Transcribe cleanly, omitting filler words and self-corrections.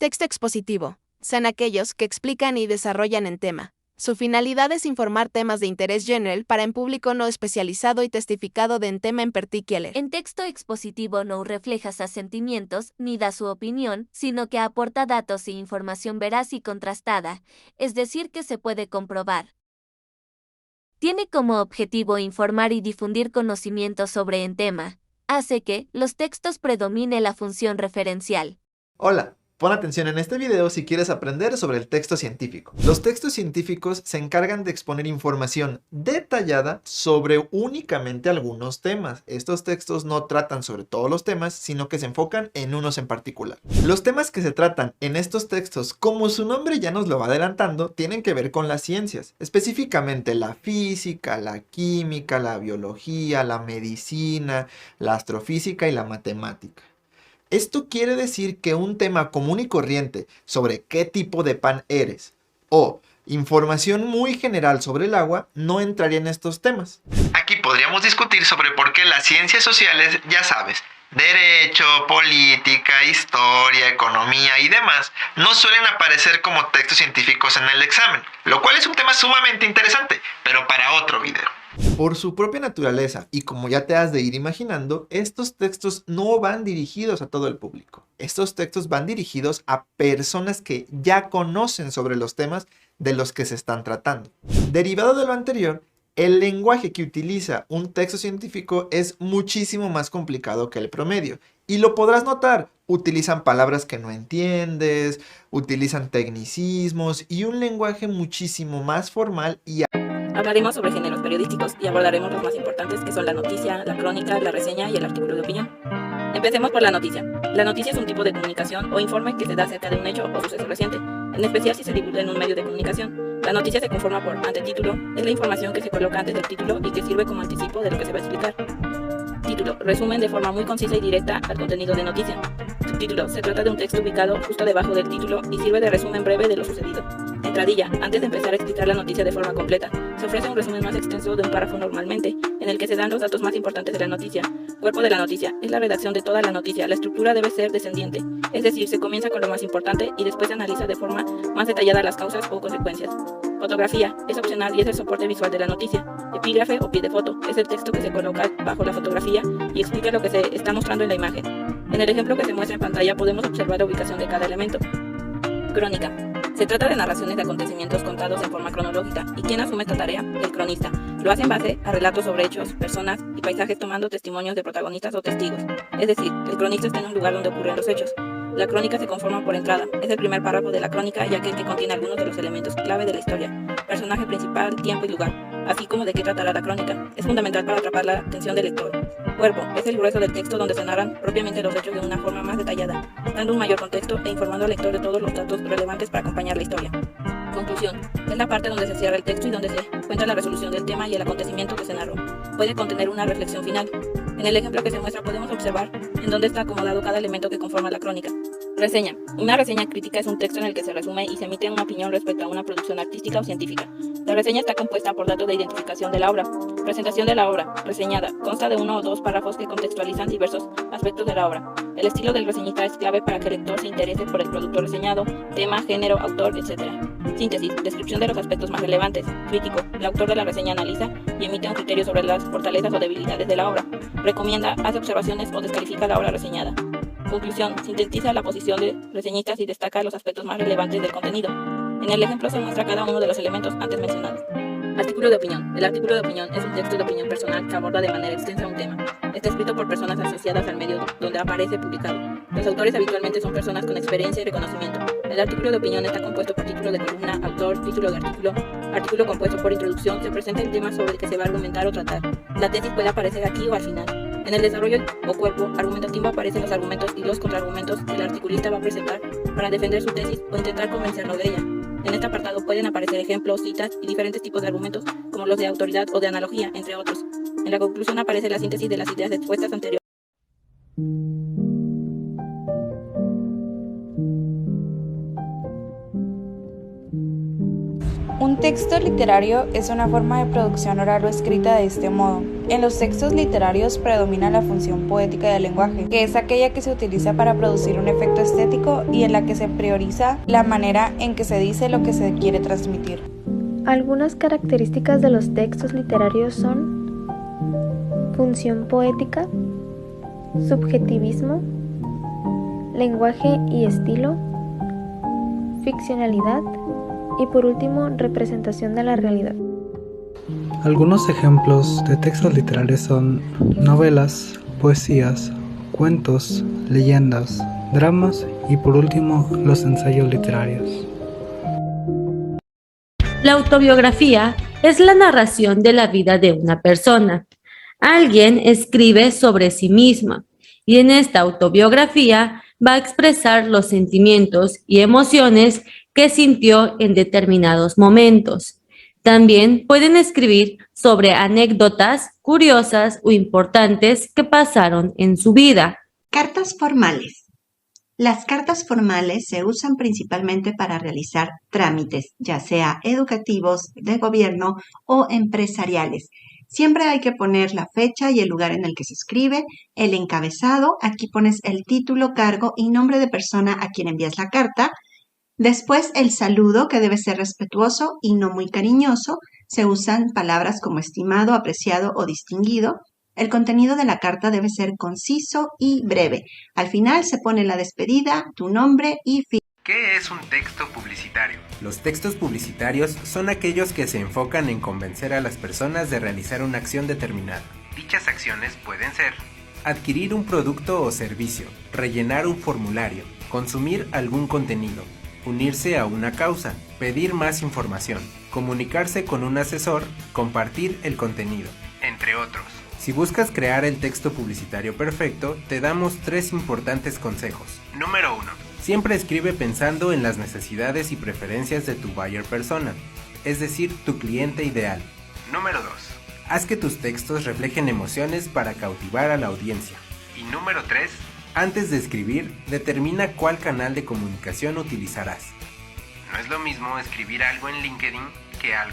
Texto expositivo. Son aquellos que explican y desarrollan en tema. Su finalidad es informar temas de interés general para un público no especializado y testificado de un tema en particular. En texto expositivo no refleja sus sentimientos ni da su opinión, sino que aporta datos e información veraz y contrastada, es decir, que se puede comprobar. Tiene como objetivo informar y difundir conocimientos sobre un tema. Hace que los textos predomine la función referencial. Hola, pon atención en este video si quieres aprender sobre el texto científico. Los textos científicos se encargan de exponer información detallada sobre únicamente algunos temas. Estos textos no tratan sobre todos los temas, sino que se enfocan en unos en particular. Los temas que se tratan en estos textos, como su nombre ya nos lo va adelantando, tienen que ver con las ciencias, específicamente la física, la química, la biología, la medicina, la astrofísica y la matemática. Esto quiere decir que un tema común y corriente sobre qué tipo de pan eres o información muy general sobre el agua no entraría en estos temas. Aquí podríamos discutir sobre por qué las ciencias sociales, ya sabes, derecho, política, historia, economía y demás, no suelen aparecer como textos científicos en el examen, lo cual es un tema sumamente interesante, pero para otro video. Por su propia naturaleza, y como ya te has de ir imaginando, estos textos no van dirigidos a todo el público. Estos textos van dirigidos a personas que ya conocen sobre los temas de los que se están tratando. Derivado de lo anterior, el lenguaje que utiliza un texto científico es muchísimo más complicado que el promedio. Y lo podrás notar, utilizan palabras que no entiendes, utilizan tecnicismos y un lenguaje muchísimo más formal y Hablaremos sobre géneros periodísticos y abordaremos los más importantes, que son la noticia, la crónica, la reseña y el artículo de opinión. Empecemos por la noticia. La noticia es un tipo de comunicación o informe que se da acerca de un hecho o suceso reciente, en especial si se divulga en un medio de comunicación. La noticia se conforma por antetítulo, es la información que se coloca antes del título y que sirve como anticipo de lo que se va a explicar. Título, resumen de forma muy concisa y directa al contenido de noticia. Subtítulo, se trata de un texto ubicado justo debajo del título y sirve de resumen breve de lo sucedido. Entradilla, antes de empezar a explicar la noticia de forma completa, se ofrece un resumen más extenso de un párrafo normalmente, en el que se dan los datos más importantes de la noticia. Cuerpo de la noticia, es la redacción de toda la noticia, la estructura debe ser descendiente, es decir, se comienza con lo más importante y después se analiza de forma más detallada las causas o consecuencias. Fotografía, es opcional y es el soporte visual de la noticia. Epígrafe o pie de foto, es el texto que se coloca bajo la fotografía y explica lo que se está mostrando en la imagen. En el ejemplo que se muestra en pantalla podemos observar la ubicación de cada elemento. Crónica. Se trata de narraciones de acontecimientos contados en forma cronológica, y ¿quién asume esta tarea? El cronista. Lo hace en base a relatos sobre hechos, personas y paisajes tomando testimonios de protagonistas o testigos. Es decir, el cronista está en un lugar donde ocurren los hechos. La crónica se conforma por entrada. Es el primer párrafo de la crónica y aquel que contiene algunos de los elementos clave de la historia. Personaje principal, tiempo y lugar, así como de qué tratará la crónica. Es fundamental para atrapar la atención del lector. Cuerpo, es el grueso del texto donde se narran propiamente los hechos de una forma más detallada, dando un mayor contexto e informando al lector de todos los datos relevantes para acompañar la historia. Conclusión, es la parte donde se cierra el texto y donde se cuenta la resolución del tema y el acontecimiento que se narró. Puede contener una reflexión final. En el ejemplo que se muestra podemos observar en dónde está acomodado cada elemento que conforma la crónica. Reseña. Una reseña crítica es un texto en el que se resume y se emite una opinión respecto a una producción artística o científica. La reseña está compuesta por datos de identificación de la obra. Presentación de la obra, reseñada, consta de uno o dos párrafos que contextualizan diversos aspectos de la obra. El estilo del reseñista es clave para que el lector se interese por el producto reseñado, tema, género, autor, etc. Síntesis, descripción de los aspectos más relevantes. Crítico, el autor de la reseña analiza y emite un criterio sobre las fortalezas o debilidades de la obra. Recomienda, hace observaciones o descalifica la obra reseñada. Conclusión, sintetiza la posición de reseñistas y destaca los aspectos más relevantes del contenido. En el ejemplo se muestra cada uno de los elementos antes mencionados. Artículo de opinión. El artículo de opinión es un texto de opinión personal que aborda de manera extensa un tema. Está escrito por personas asociadas al medio donde aparece publicado. Los autores habitualmente son personas con experiencia y reconocimiento. El artículo de opinión está compuesto por título de columna, autor, título de artículo compuesto por introducción, se presenta el tema sobre el que se va a argumentar o tratar. La tesis puede aparecer aquí o al final. En el desarrollo o cuerpo argumentativo aparecen los argumentos y los contraargumentos que el articulista va a presentar para defender su tesis o intentar convencerlo de ella. En este apartado pueden aparecer ejemplos, citas y diferentes tipos de argumentos como los de autoridad o de analogía, entre otros. En la conclusión aparece la síntesis de las ideas expuestas anteriormente. Un texto literario es una forma de producción oral o escrita de este modo. En los textos literarios predomina la función poética del lenguaje, que es aquella que se utiliza para producir un efecto estético y en la que se prioriza la manera en que se dice lo que se quiere transmitir. Algunas características de los textos literarios son función poética, subjetivismo, lenguaje y estilo, ficcionalidad y por último representación de la realidad. Algunos ejemplos de textos literarios son novelas, poesías, cuentos, leyendas, dramas y por último los ensayos literarios. La autobiografía es la narración de la vida de una persona. Alguien escribe sobre sí misma y en esta autobiografía va a expresar los sentimientos y emociones que sintió en determinados momentos. También pueden escribir sobre anécdotas curiosas o importantes que pasaron en su vida. Cartas formales. Las cartas formales se usan principalmente para realizar trámites, ya sea educativos, de gobierno o empresariales. Siempre hay que poner la fecha y el lugar en el que se escribe, el encabezado, aquí pones el título, cargo y nombre de persona a quien envías la carta. Después el saludo, que debe ser respetuoso y no muy cariñoso. Se usan palabras como estimado, apreciado o distinguido. El contenido de la carta debe ser conciso y breve. Al final se pone la despedida, tu nombre y fin. ¿Qué es un texto publicitario? Los textos publicitarios son aquellos que se enfocan en convencer a las personas de realizar una acción determinada. Dichas acciones pueden ser adquirir un producto o servicio, rellenar un formulario, consumir algún contenido, unirse a una causa, pedir más información, comunicarse con un asesor, compartir el contenido, entre otros. Si buscas crear el texto publicitario perfecto, te damos 3 importantes consejos. Número 1. Siempre escribe pensando en las necesidades y preferencias de tu buyer persona, es decir, tu cliente ideal. Número 2. Haz que tus textos reflejen emociones para cautivar a la audiencia. Y número 3. Antes de escribir, determina cuál canal de comunicación utilizarás. No es lo mismo escribir algo en LinkedIn que algo